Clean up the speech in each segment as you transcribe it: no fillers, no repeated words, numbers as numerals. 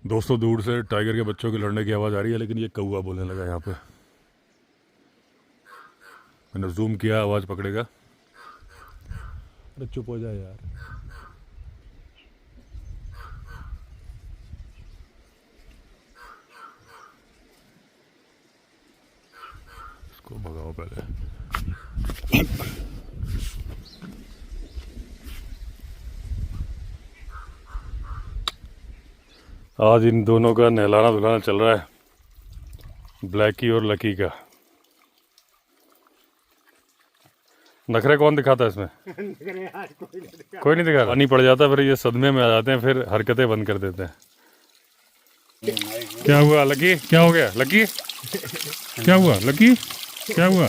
दोस्तों दूर से टाइगर के बच्चों के लड़ने की आवाज़ आ रही है, लेकिन ये कौवा बोलने लगा यहाँ पे। मैंने जूम किया, आवाज़ पकड़ेगा। अरे चुप हो जाए यार। इसको भगाओ पहले। आज इन दोनों का नहलाना धुलाना चल रहा है, ब्लैकी और लकी का। नखरे कौन दिखाता है इसमें? कोई नहीं दिखा। पानी पड़ जाता है, फिर ये सदमे में आ जाते हैं, फिर हरकतें बंद कर देते हैं। क्या हुआ लकी? क्या हो गया लकी? क्या हुआ लकी? क्या हुआ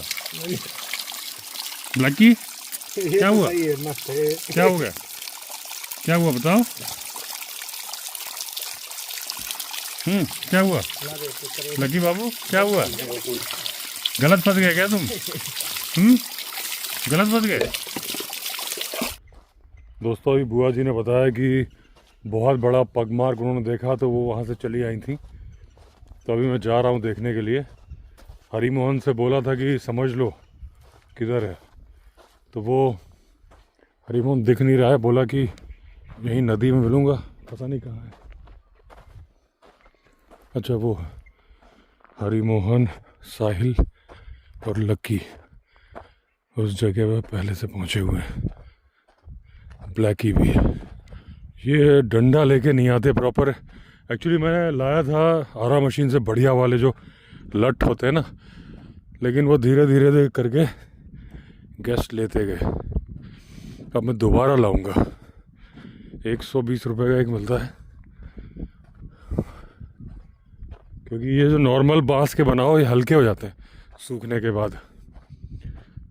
लकी? क्या हुआ? क्या हो गया? क्या हुआ बताओ? क्या हुआ लकी बाबू? क्या हुआ? गलत फंस गए क्या तुम? गलत फंस गए? दोस्तों अभी बुआ जी ने बताया कि बहुत बड़ा पगमार्क उन्होंने देखा, तो वो वहाँ से चली आई थी। तो अभी मैं जा रहा हूँ देखने के लिए। हरी मोहन से बोला था कि समझ लो किधर है, तो वो हरी मोहन दिख नहीं रहा है। बोला कि यहीं नदी में मिलूँगा, पता नहीं कहाँ है। अच्छा वो हरी मोहन, साहिल और लकी उस जगह पर पहले से पहुंचे हुए हैं। ब्लैकी भी है। ये डंडा लेके नहीं आते प्रॉपर। एक्चुअली मैंने लाया था आरा मशीन से बढ़िया वाले जो लट होते हैं ना, लेकिन वो धीरे धीरे करके गेस्ट लेते गए। अब मैं दोबारा लाऊंगा। 120 रुपये का एक मिलता है, क्योंकि ये जो नॉर्मल बांस के बनाओ ये हल्के हो जाते हैं सूखने के बाद।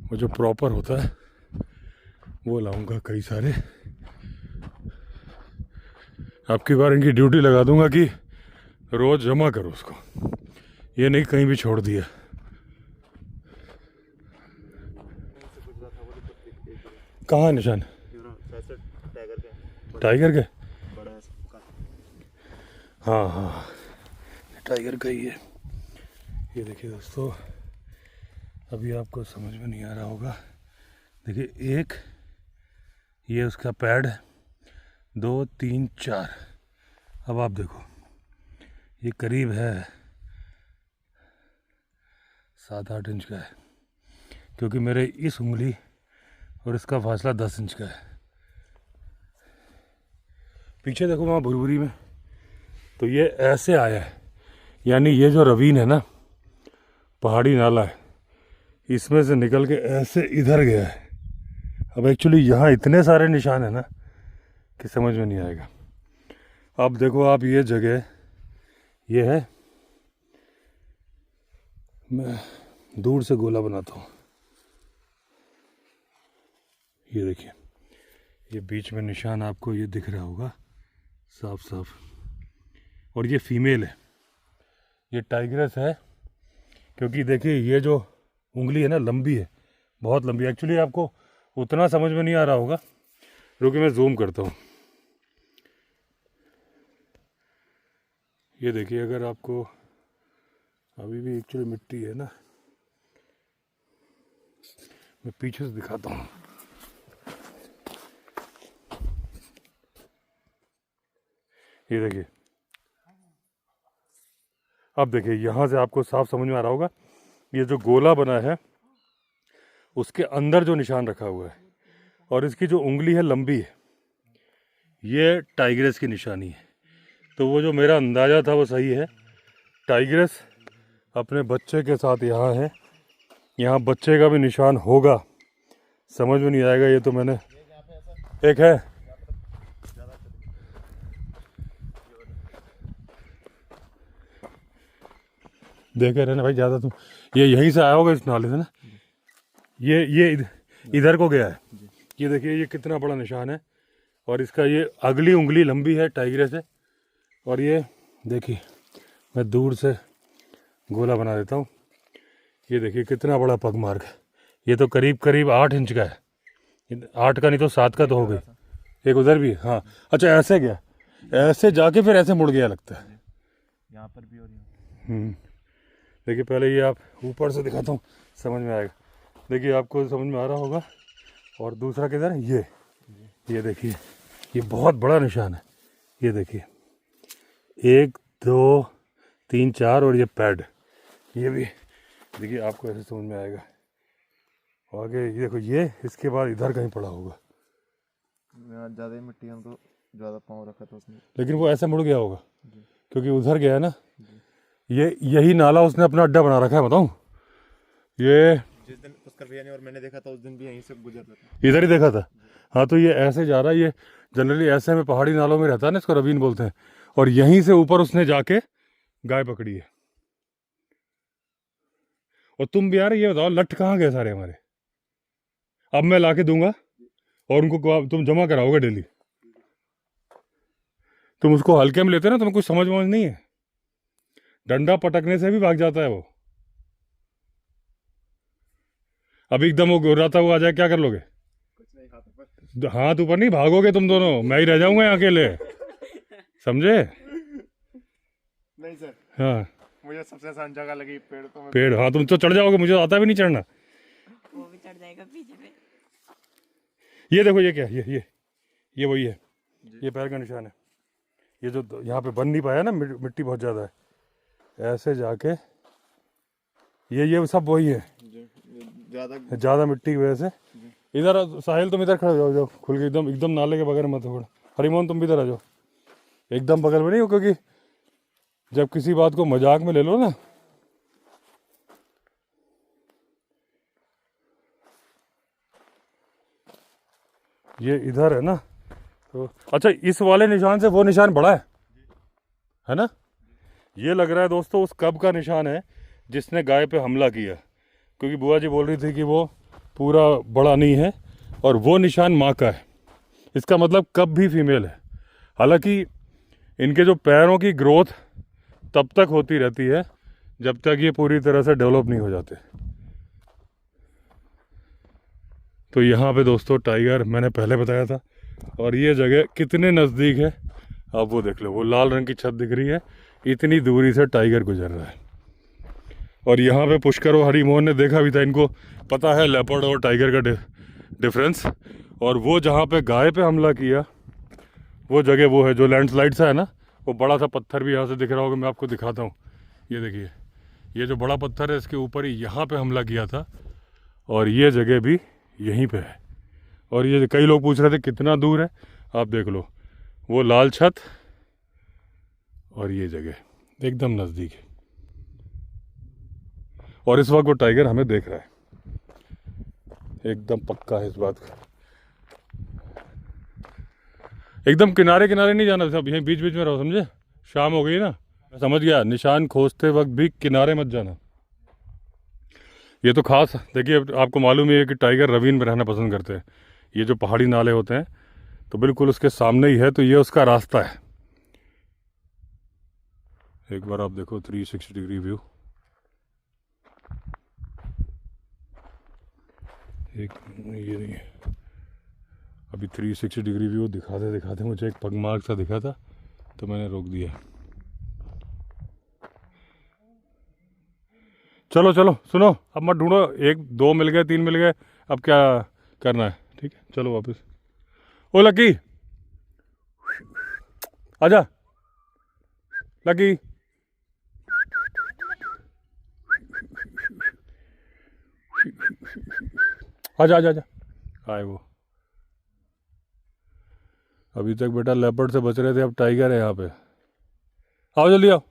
वो जो प्रॉपर होता है वो लाऊंगा कई सारे। आपकी बार इनकी ड्यूटी लगा दूंगा कि रोज जमा करो उसको, ये नहीं कहीं भी छोड़ दिया। कहाँ निशान? टाइगर के? हाँ हाँ टाइगर का ही है। ये देखिए दोस्तों, अभी आपको समझ में नहीं आ रहा होगा। देखिए एक ये उसका पैड है, 2 3 4। अब आप देखो ये करीब है 7-8 इंच का है, क्योंकि मेरे इस उंगली और इसका फासला 10 इंच का है। पीछे देखो वहाँ भुरभुरी में, तो ये ऐसे आया है, यानी ये जो रवीन है ना, पहाड़ी नाला है, इसमें से निकल के ऐसे इधर गया है। अब एक्चुअली यहाँ इतने सारे निशान है ना कि समझ में नहीं आएगा। अब देखो आप ये जगह ये है, मैं दूर से गोला बनाता हूँ। ये देखिए ये बीच में निशान आपको ये दिख रहा होगा साफ साफ, और ये फीमेल है, ये टाइग्रेस है। क्योंकि देखिए ये जो उंगली है ना लंबी है, बहुत लंबी। एक्चुअली आपको उतना समझ में नहीं आ रहा होगा, रुकिए मैं जूम करता हूँ। ये देखिए अगर आपको अभी भी एक्चुअली मिट्टी है ना, मैं पीछे से दिखाता हूँ। ये देखिए, अब देखिए यहाँ से आपको साफ समझ में आ रहा होगा, ये जो गोला बना है उसके अंदर जो निशान रखा हुआ है, और इसकी जो उंगली है लंबी है, ये टाइग्रेस की निशानी है। तो वो जो मेरा अंदाज़ा था वो सही है। टाइग्रेस अपने बच्चे के साथ यहाँ है, यहाँ बच्चे का भी निशान होगा, समझ में नहीं आएगा। ये तो मैंने एक है, देखे रहना भाई ज़्यादा तुम। ये यहीं से आया होगा इस नाले से ना, ये इधर को गया है। ये देखिए ये कितना बड़ा निशान है, और इसका ये अगली उंगली लंबी है टाइग्रेस से। और ये देखिए मैं दूर से गोला बना देता हूँ। ये देखिए कितना बड़ा पग मार्क है। ये तो करीब करीब 8 इंच का है, 8 का नहीं तो 7 का तो हो गई। एक उधर भी है। हाँ अच्छा ऐसे गया, ऐसे जाके फिर ऐसे मुड़ गया लगता है। यहाँ पर भी और देखिए पहले ये आप ऊपर से दिखाता हूँ, समझ में आएगा। देखिए आपको समझ में आ रहा होगा। और दूसरा किधर है, ये देखिए, ये बहुत बड़ा निशान है। ये देखिए 1 2 3 4 और ये पैड, ये भी देखिए आपको ऐसे समझ में आएगा। आगे ये देखो, ये इसके बाद इधर कहीं पड़ा होगा। ज़्यादा ही मिट्टी, हम तो ज़्यादा पाँव रखा था उसने, लेकिन वो ऐसे मुड़ गया होगा क्योंकि उधर गया है ना। ये यही नाला उसने अपना अड्डा बना रखा है, बताऊं। ये जिस दिन पुष्कर भैया ने और मैंने देखा था उस दिन भी यहीं से गुजर रहा था, इधर ही देखा था। हाँ तो ये ऐसे जा रहा है, ये जनरली ऐसे में पहाड़ी नालों में रहता है ना, इसको रवीन बोलते हैं। और यहीं से ऊपर उसने जाके गाय पकड़ी है। और तुम भी यार ये बताओ, लठ कहाँ गए सारे हमारे? अब मैं लाके दूंगा और उनको तुम जमा कराओगे डेली। तुम उसको हल्के में लेते ना, तुम्हें कुछ समझ नहीं है। डंडा पटकने से भी भाग जाता है वो। अब एकदम वो गुर्राता हुआ आ जाए, क्या कर लोगे? कुछ नहीं खाता पर। हाथ ऊपर नहीं भागोगे तुम दोनों, मैं ही रह जाऊंगा यहाँ अकेले, समझे? नहीं सर, हाँ मुझे सबसे आसान जगह लगी पेड़, तो पेड़। हाँ तुम तो चढ़ जाओगे, मुझे आता भी नहीं चढ़ना। वो भी चढ़ जाएगा पीछे पे। ये देखो, ये क्या, ये वही है, ये पैर का निशान है। ये जो यहाँ पे बन नहीं पाया ना, मिट्टी बहुत ज़्यादा है, ऐसे जाके ये सब वही है। ज़्यादा मिट्टी की वजह से। इधर साहिल तुम इधर खड़े हो जाओ, खुल के एकदम नाले के बगैर मत हो। हरिमोहन तुम भी इधर आ जाओ, एकदम बगल में नहीं हो, क्योंकि जब किसी बात को मजाक में ले लो ना। ये इधर है ना, तो अच्छा इस वाले निशान से वो निशान बड़ा है ना? ये लग रहा है दोस्तों उस कब का निशान है जिसने गाय पे हमला किया, क्योंकि बुआ जी बोल रही थी कि वो पूरा बड़ा नहीं है और वो निशान माँ का है। इसका मतलब कब भी फीमेल है। हालांकि इनके जो पैरों की ग्रोथ तब तक होती रहती है जब तक ये पूरी तरह से डेवलप नहीं हो जाते। तो यहाँ पे दोस्तों टाइगर मैंने पहले बताया था, और ये जगह कितने नज़दीक है आप वो देख लो। वो लाल रंग की छत दिख रही है, इतनी दूरी से टाइगर गुजर रहा है। और यहाँ पे पुष्कर और हरिमोहन ने देखा भी था, इनको पता है लेपर्ड और टाइगर का डिफरेंस। और वो जहाँ पे गाय पे हमला किया वो जगह वो है जो लैंडस्लाइड सा है ना, वो बड़ा सा पत्थर भी यहाँ से दिख रहा होगा, मैं आपको दिखाता हूँ। ये देखिए, ये जो बड़ा पत्थर है इसके ऊपर ही यहाँ पे हमला किया था, और ये जगह भी यहीं पे है। और ये कई लोग पूछ रहे थे कितना दूर है, आप देख लो, वो लाल छत और ये जगह एकदम नज़दीक है। और इस वक्त वो टाइगर हमें देख रहा है, एकदम पक्का है इस बात का। एकदम किनारे किनारे नहीं जाना, सब यहीं बीच बीच में रहो, समझे? शाम हो गई ना, मैं समझ गया। निशान खोजते वक्त भी किनारे मत जाना। ये तो खास देखिए, आपको मालूम ही है कि टाइगर ravine में रहना पसंद करते हैं। ये जो पहाड़ी नाले होते हैं तो बिल्कुल उसके सामने ही है, तो ये उसका रास्ता है। एक बार आप देखो 360 डिग्री व्यू। एक ये नहीं है, अभी 360 डिग्री व्यू दिखाते दिखाते मुझे एक पगमार्क सा दिखा था तो मैंने रोक दिया। चलो चलो सुनो, अब मत ढूंढो, 1 2 मिल गए, 3 मिल गए, अब क्या करना है? ठीक है चलो वापस। ओ लकी, आजा लकी। आजा आजा आजा, आए वो। अभी तक बेटा लेपर्ड से बच रहे थे, अब टाइगर है यहाँ पे। आओ जल्दी आओ।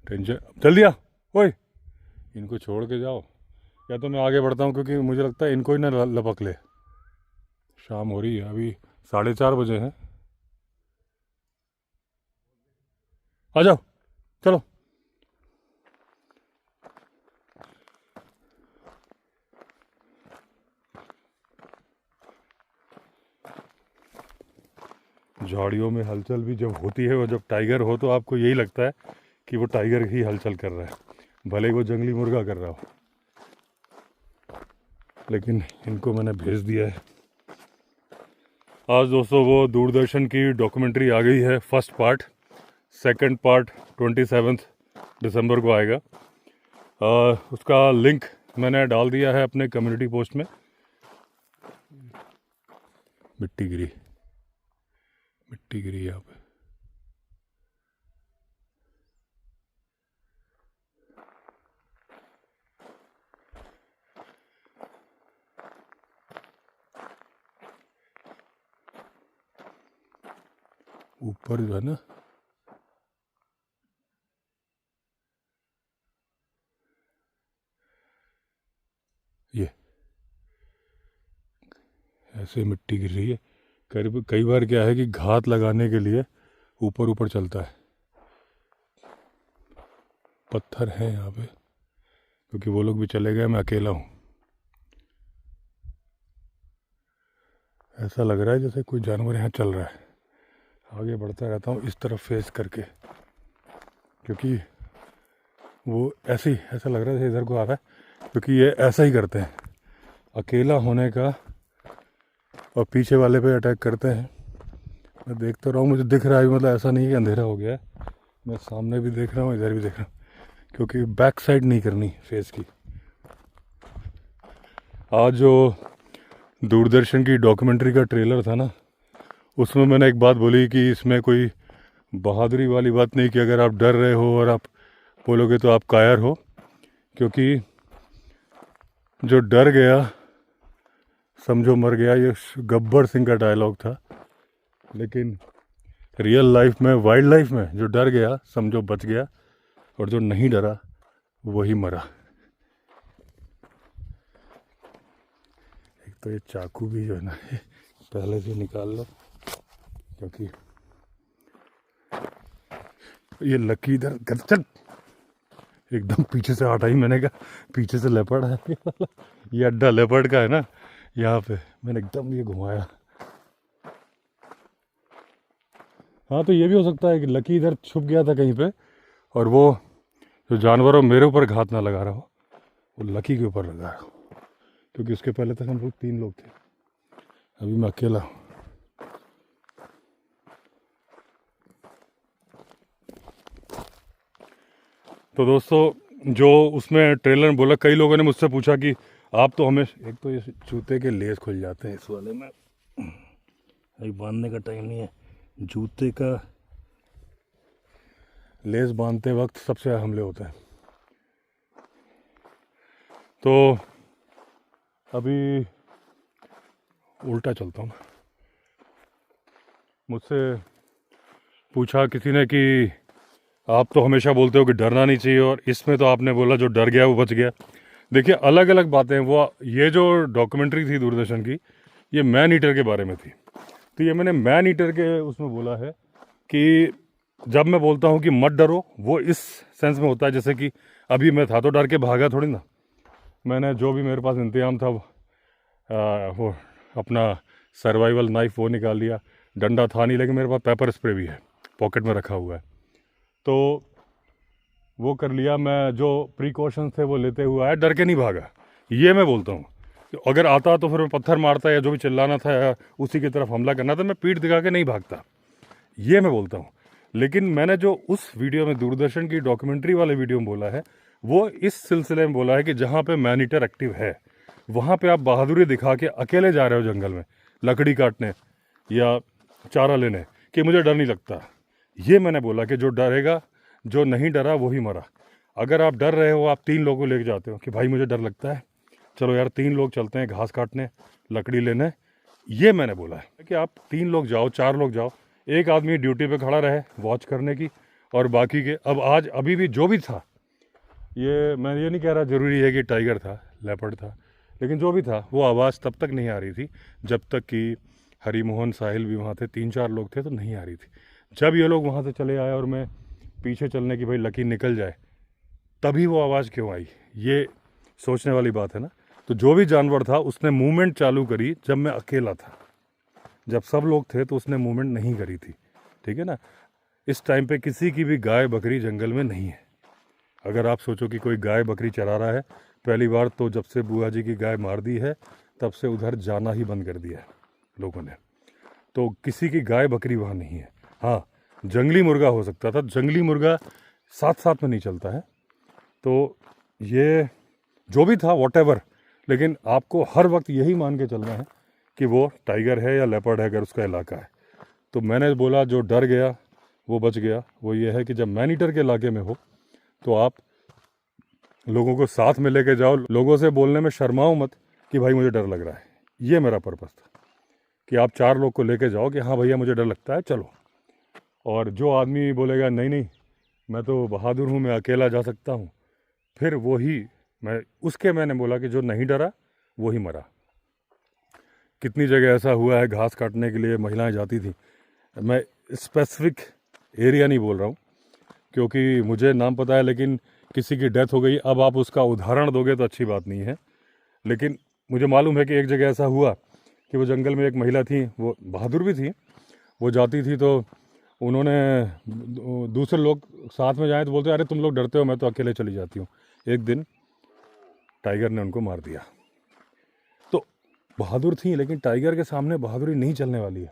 टेंशन, जल्दी आ। ओए इनको छोड़ के जाओ, या तो मैं आगे बढ़ता हूँ, क्योंकि मुझे लगता है इनको ही ना लपक ले। शाम हो रही है, अभी 4:30 बजे हैं। आ जाओ चलो। झाड़ियों में हलचल भी जब होती है और जब टाइगर हो तो आपको यही लगता है कि वो टाइगर ही हलचल कर रहा है। भले ही वो जंगली मुर्गा कर रहा हो, लेकिन इनको मैंने भेज दिया है। आज दोस्तों वो दूरदर्शन की डॉक्यूमेंट्री आ गई है, फर्स्ट पार्ट। सेकंड पार्ट 27 दिसंबर को आएगा। उसका लिंक मैंने डाल दिया है अपने कम्युनिटी पोस्ट में। मिट्टी गिरी यहाँ पे। ऊपर जो है ना, ये ऐसे मिट्टी गिर रही है। कई बार क्या है कि घात लगाने के लिए ऊपर ऊपर चलता है। पत्थर हैं यहाँ पे, क्योंकि वो लोग भी चले गए, मैं अकेला हूँ। ऐसा लग रहा है जैसे कोई जानवर यहाँ चल रहा है। आगे बढ़ता रहता हूँ इस तरफ फेस करके, क्योंकि वो ऐसा लग रहा है जैसे इधर को आ रहा है, क्योंकि ये ऐसा ही करते हैं, अकेला होने का और पीछे वाले पे अटैक करते हैं। मैं देख तो रहा हूँ, मुझे दिख रहा है, मतलब ऐसा नहीं है कि अंधेरा हो गया है। मैं सामने भी देख रहा हूँ, इधर भी देख रहा हूँ, क्योंकि बैक साइड नहीं करनी फेस की। आज जो दूरदर्शन की डॉक्यूमेंट्री का ट्रेलर था ना, उसमें मैंने एक बात बोली कि इसमें कोई बहादुरी वाली बात नहीं कि अगर आप डर रहे हो और आप बोलोगे तो आप कायर हो, क्योंकि जो डर गया समझो मर गया, ये गब्बर सिंह का डायलॉग था। लेकिन रियल लाइफ में, वाइल्ड लाइफ में, जो डर गया समझो बच गया, और जो नहीं डरा वही मरा। एक तो ये चाकू भी जो है ना, पहले से निकाल लो, क्योंकि ये लकी इधर चल, एकदम पीछे से हटाई। मैंने कहा पीछे से लेपर्ड है ये अड्डा लेपर्ड का है ना, यहाँ पे मैंने एकदम ये घुमाया। हाँ, तो ये भी हो सकता है कि लकी इधर छुप गया था कहीं पे, और वो जो जानवर हो मेरे ऊपर घात ना लगा रहा हो, वो लकी के ऊपर लगा रहा हो, क्योंकि उसके पहले तक हम लोग 3 लोग थे, अभी मैं अकेला हूँ। तो दोस्तों, जो उसमें ट्रेलर में बोला, कई लोगों ने मुझसे पूछा कि आप तो हमें, एक तो ये जूते के लेस खुल जाते हैं इस वाले में, अभी बांधने का टाइम नहीं है। जूते का लेस बांधते वक्त सबसे हमले होते हैं। तो अभी उल्टा चलता हूँ। मुझसे पूछा किसी ने कि आप तो हमेशा बोलते हो कि डरना नहीं चाहिए, और इसमें तो आपने बोला जो डर गया वो बच गया। देखिए, अलग अलग बातें। वो ये जो डॉक्यूमेंट्री थी दूरदर्शन की, ये मैन ईटर के बारे में थी। तो ये मैंने मैन ईटर के उसमें बोला है कि जब मैं बोलता हूँ कि मत डरो, वो इस सेंस में होता है जैसे कि अभी मैं था तो डर के भागा थोड़ी ना। मैंने जो भी मेरे पास इंतजाम था वो अपना सर्वाइवल नाइफ वो निकाल लिया। डंडा था नहीं, लेकिन मेरे पास पेपर स्प्रे भी है, पॉकेट में रखा हुआ है, तो वो कर लिया। मैं जो प्रिकॉशंस थे वो लेते हुए आया, डर के नहीं भागा। ये मैं बोलता हूँ। अगर आता तो फिर मैं पत्थर मारता, या जो भी चिल्लाना था या उसी की तरफ हमला करना था, मैं पीठ दिखा के नहीं भागता। ये मैं बोलता हूँ। लेकिन मैंने जो उस वीडियो में, दूरदर्शन की डॉक्यूमेंट्री वाले वीडियो में बोला है, वो इस सिलसिले में बोला है कि जहाँ पे मैन ईटर एक्टिव है, वहाँ पे आप बहादुरी दिखा के अकेले जा रहे हो जंगल में लकड़ी काटने या चारा लेने, कि मुझे डर नहीं लगता। ये मैंने बोला कि जो डरेगा, जो नहीं डरा वही मरा। अगर आप डर रहे हो, आप 3 लोगों को लेके जाते हो कि भाई मुझे डर लगता है, चलो यार 3 लोग चलते हैं घास काटने, लकड़ी लेने। ये मैंने बोला है कि आप 3 लोग जाओ, 4 लोग जाओ, एक आदमी ड्यूटी पे खड़ा रहे वॉच करने की, और बाकी के अब आज अभी भी जो भी था, ये मैं ये नहीं कह रहा ज़रूरी है कि टाइगर था, लेपर्ड था, लेकिन जो भी था वो आवाज़ तब तक नहीं आ रही थी जब तक कि हरिमोहन, साहिल भी वहाँ थे, 3-4 लोग थे तो नहीं आ रही थी। जब ये लोग वहाँ से चले आए और मैं पीछे चलने की, भाई लकी निकल जाए, तभी वो आवाज़ क्यों आई, ये सोचने वाली बात है ना। तो जो भी जानवर था उसने मूवमेंट चालू करी जब मैं अकेला था। जब सब लोग थे तो उसने मूवमेंट नहीं करी थी, ठीक है ना। इस टाइम पे किसी की भी गाय बकरी जंगल में नहीं है, अगर आप सोचो कि कोई गाय बकरी चरा रहा है, पहली बार तो जब से बुआ जी की गाय मार दी है तब से उधर जाना ही बंद कर दिया है लोगों ने। तो किसी की गाय बकरी वहाँ नहीं है। हाँ, जंगली मुर्गा हो सकता था, जंगली मुर्गा साथ साथ में नहीं चलता है। तो ये जो भी था वॉटेवर, लेकिन आपको हर वक्त यही मान के चलना है कि वो टाइगर है या लेपर्ड है अगर उसका इलाका है। तो मैंने बोला जो डर गया वो बच गया। वो ये है कि जब मैनीटर के इलाके में हो तो आप लोगों को साथ में लेके जाओ, लोगों से बोलने में शर्माओ मत कि भाई मुझे डर लग रहा है। ये मेरा पर्पस था कि आप 4 लोग को लेके जाओ कि हाँ भैया मुझे डर लगता है, चलो। और जो आदमी बोलेगा नहीं नहीं मैं तो बहादुर हूँ, मैं अकेला जा सकता हूँ, फिर मैंने बोला कि जो नहीं डरा वो ही मरा। कितनी जगह ऐसा हुआ है घास काटने के लिए महिलाएं जाती थी। मैं स्पेसिफिक एरिया नहीं बोल रहा हूँ क्योंकि मुझे नाम पता है, लेकिन किसी की डेथ हो गई, अब आप उसका उदाहरण दोगे तो अच्छी बात नहीं है। लेकिन मुझे मालूम है कि एक जगह ऐसा हुआ कि वो जंगल में एक महिला थी, वो बहादुर भी थी, वो जाती थी तो उन्होंने दूसरे लोग साथ में जाए तो बोलते अरे तुम लोग डरते हो, मैं तो अकेले चली जाती हूँ। एक दिन टाइगर ने उनको मार दिया। तो बहादुर थी, लेकिन टाइगर के सामने बहादुरी नहीं चलने वाली है।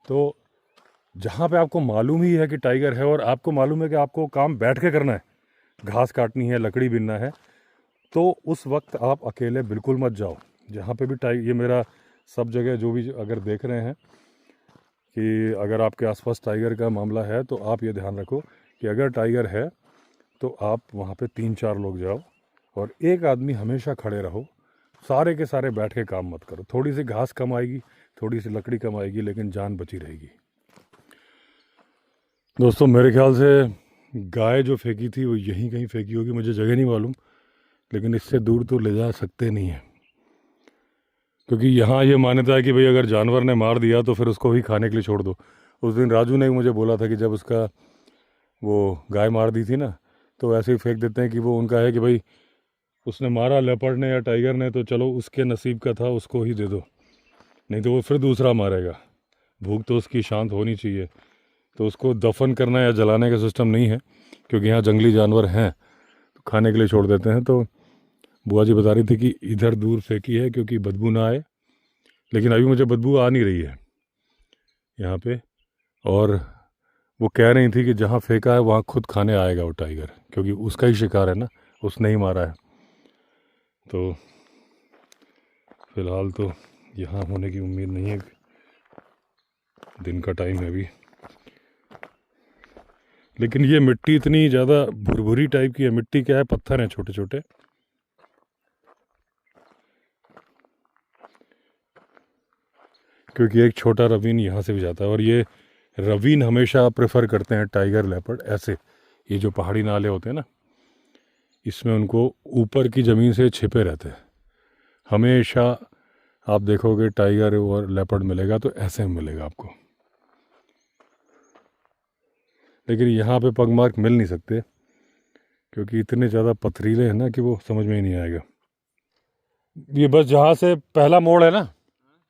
तो जहाँ पे आपको मालूम ही है कि टाइगर है और आपको मालूम है कि आपको काम बैठ के करना है, घास काटनी है, लकड़ी बिनना है, तो उस वक्त आप अकेले बिल्कुल मत जाओ। जहाँ पे भी ये मेरा सब जगह जो भी अगर देख रहे हैं कि अगर आपके आसपास टाइगर का मामला है तो आप ये ध्यान रखो कि अगर टाइगर है तो आप वहाँ पे 3-4 लोग जाओ और एक आदमी हमेशा खड़े रहो। सारे के सारे बैठ के काम मत करो। थोड़ी सी घास कम आएगी, थोड़ी सी लकड़ी कम आएगी, लेकिन जान बची रहेगी। दोस्तों मेरे ख्याल से गाय जो फेंकी थी वो यहीं कहीं फेंकी होगी, मुझे जगह नहीं मालूम, लेकिन इससे दूर तो ले जा सकते नहीं है क्योंकि यहाँ ये मान्यता है कि भाई अगर जानवर ने मार दिया तो फिर उसको ही खाने के लिए छोड़ दो। उस दिन राजू ने मुझे बोला था कि जब उसका वो गाय मार दी थी ना, तो ऐसे ही फेंक देते हैं कि वो उनका है कि भाई उसने मारा लेपर्ड ने या टाइगर ने, तो चलो उसके नसीब का था, उसको ही दे दो, नहीं तो वो फिर दूसरा मारेगा। भूख तो उसकी शांत होनी चाहिए। तो उसको दफन करना या जलाने का सिस्टम नहीं है क्योंकि यहाँ जंगली जानवर हैं, तो खाने के लिए छोड़ देते हैं। तो बुआ जी बता रही थी कि इधर दूर फेंकी है क्योंकि बदबू ना आए, लेकिन अभी मुझे बदबू आ नहीं रही है यहाँ पे। और वो कह रही थी कि जहाँ फेंका है वहाँ खुद खाने आएगा वो टाइगर, क्योंकि उसका ही शिकार है ना, उसने ही मारा है। तो फिलहाल तो यहाँ होने की उम्मीद नहीं है, दिन का टाइम है अभी। लेकिन ये मिट्टी इतनी ज़्यादा भुरभुरी टाइप की है। मिट्टी क्या है, पत्थर हैं छोटे छोटे। क्योंकि एक छोटा रवीन यहाँ से भी जाता है और ये रवीन हमेशा प्रेफर करते हैं टाइगर लेपर्ड। ऐसे ये जो पहाड़ी नाले होते हैं ना, इसमें उनको ऊपर की ज़मीन से छिपे रहते हैं। हमेशा आप देखोगे टाइगर और लेपर्ड मिलेगा तो ऐसे मिलेगा आपको। लेकिन यहाँ पे पग मार्क मिल नहीं सकते क्योंकि इतने ज़्यादा पथरीले हैं ना कि वो समझ में ही नहीं आएगा। ये बस जहाँ से पहला मोड़ है ना,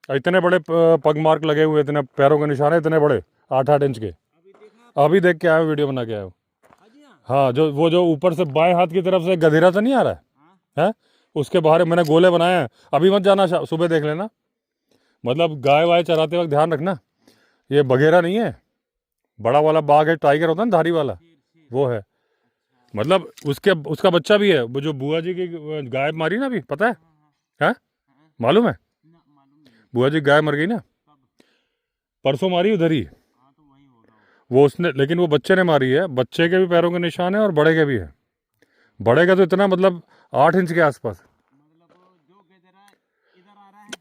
इतने बड़े पग मार्क लगे हुए, इतने पैरों के निशान है, इतने बड़े 8-8 इंच के। अभी देख के आया, वीडियो बना के आया। हाँ, जो ऊपर से बाएं हाथ की तरफ से गधेरा तो नहीं आ रहा है, उसके बाहर मैंने गोले बनाए हैं। अभी मत जाना, सुबह देख लेना। मतलब गाय वाय चराते वक्त ध्यान रखना, ये बघेरा नहीं है, बड़ा वाला बाघ है, टाइगर होता है ना धारी वाला, वो है। मतलब उसका बच्चा भी है। वो जो बुआ जी की गाय मारी ना अभी, पता है? मालूम है? बुआ जी गाय मर गई ना, परसों मारी उधर ही वो उसने, लेकिन वो बच्चे ने मारी है। बच्चे के भी पैरों के निशान है और बड़े के भी है। बड़े का तो इतना मतलब 8 इंच के आसपास।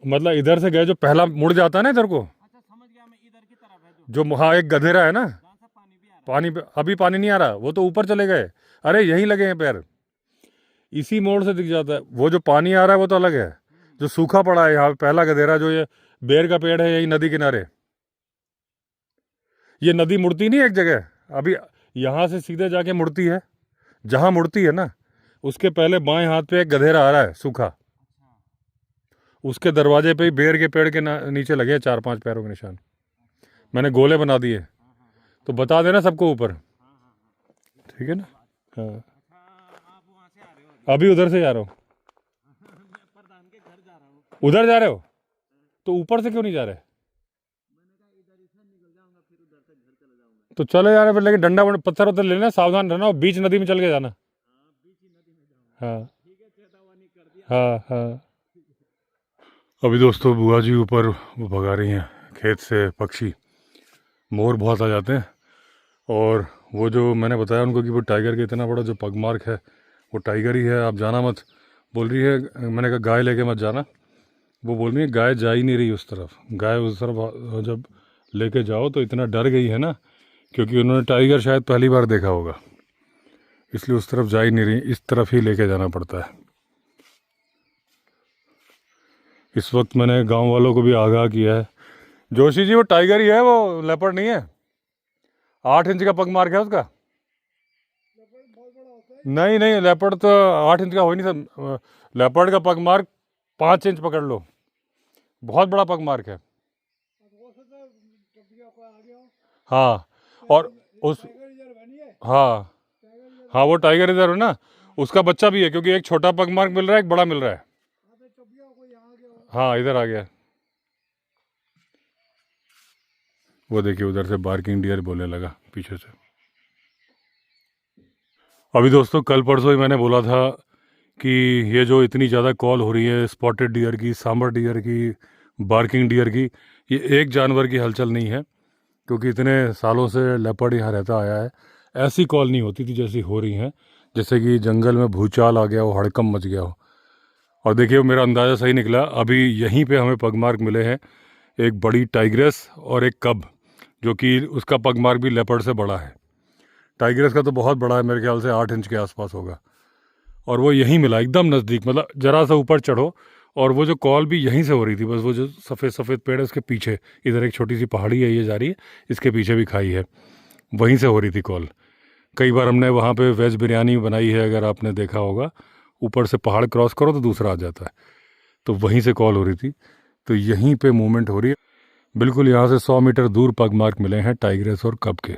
मतलब इधर से गए, जो पहला मुड़ जाता है ना इधर को, जो हाँ एक गधेरा है ना, पानी अभी पानी नहीं आ रहा, वो तो ऊपर चले गए। अरे यहीं लगे हैं पैर, इसी मोड़ से दिख जाता है। वो जो पानी आ रहा है वो तो अलग है, जो सूखा पड़ा है यहाँ पहला गधेरा, जो ये बेर का पेड़ है यही नदी किनारे। ये नदी मुड़ती नहीं एक जगह, अभी यहाँ से सीधे जाके मुड़ती है। जहाँ मुड़ती है ना, उसके पहले बाएं हाथ पे एक गधेरा आ रहा है सूखा, उसके दरवाजे पे ही बेर के पेड़ के नीचे लगे 4-5 पैरों के निशान। मैंने गोले बना दिए, तो बता देना सबको ऊपर, ठीक है ना? हाँ। अभी उधर से जा रहा हूँ। उधर जा रहे हो तो ऊपर से क्यों नहीं जा रहे? तो चलो यार, फिर लेकिन डंडा पत्थर उधर लेना, सावधान रहना और बीच नदी में चल के जाना। हाँ हाँ हाँ। अभी दोस्तों बुआ जी ऊपर वो भगा रही हैं खेत से पक्षी। मोर बहुत आ जाते हैं, और वो जो मैंने बताया उनको कि वो टाइगर का इतना बड़ा जो पगमार्क है वो टाइगर ही है, आप जाना मत। बोल रही है, मैंने कहा गाय लेके मत जाना। वो बोल रही है गाय जा ही नहीं रही उस तरफ। गाय उस तरफ जब लेके जाओ तो इतना डर गई है ना, क्योंकि उन्होंने टाइगर शायद पहली बार देखा होगा, इसलिए उस तरफ जा ही नहीं रही, इस तरफ ही लेके जाना पड़ता है। इस वक्त मैंने गांव वालों को भी आगाह किया है। जोशी जी वो टाइगर ही है, वो लेपर्ड नहीं है। 8 इंच का पगमार्क है उसका। नहीं नहीं, लेपर्ड तो 8 इंच का हो ही नहीं सकता। लेपर्ड का पगमार्क 5 इंच पकड़ लो, बहुत बड़ा पगमार्क है। हाँ, और उस हाँ हाँ, वो टाइगर रिजर्व है ना, उसका बच्चा भी है, क्योंकि एक छोटा पगमार्क मिल रहा है, एक बड़ा मिल रहा है। हाँ इधर आ गया। वो देखिए उधर से बार्किंग डियर बोलने लगा पीछे से। अभी दोस्तों कल परसों ही मैंने बोला था कि ये जो इतनी ज़्यादा कॉल हो रही है स्पॉटेड डियर की, सांबर डियर की, बार्किंग डियर की, ये एक जानवर की हलचल नहीं है, क्योंकि इतने सालों से लेपर्ड यहाँ रहता आया है। ऐसी कॉल नहीं होती थी जैसी हो रही हैं, जैसे कि जंगल में भूचाल आ गया हो, हड़कंप मच गया हो। और देखिए मेरा अंदाज़ा सही निकला, अभी यहीं पे हमें पगमार्क मिले हैं, एक बड़ी टाइग्रेस और एक कब, जो कि उसका पगमार्क भी लेपर्ड से बड़ा है। टाइग्रेस का तो बहुत बड़ा है, मेरे ख्याल से 8 इंच के आसपास होगा, और वो यहीं मिला एकदम नज़दीक, मतलब ज़रा सा ऊपर चढ़ो और वो जो कॉल भी यहीं से हो रही थी। बस वो जो सफ़ेद सफ़ेद पेड़ है उसके पीछे, इधर एक छोटी सी पहाड़ी है ये जा रही है, इसके पीछे भी खाई है, वहीं से हो रही थी कॉल। कई बार हमने वहाँ पे वेज बिरयानी बनाई है, अगर आपने देखा होगा, ऊपर से पहाड़ क्रॉस करो तो दूसरा आ जाता है, तो वहीं से कॉल हो रही थी। तो यहीं पे मूवमेंट हो रही है, बिल्कुल यहाँ से 100 मीटर दूर पगमार्क मिले हैं टाइग्रेस और कब के।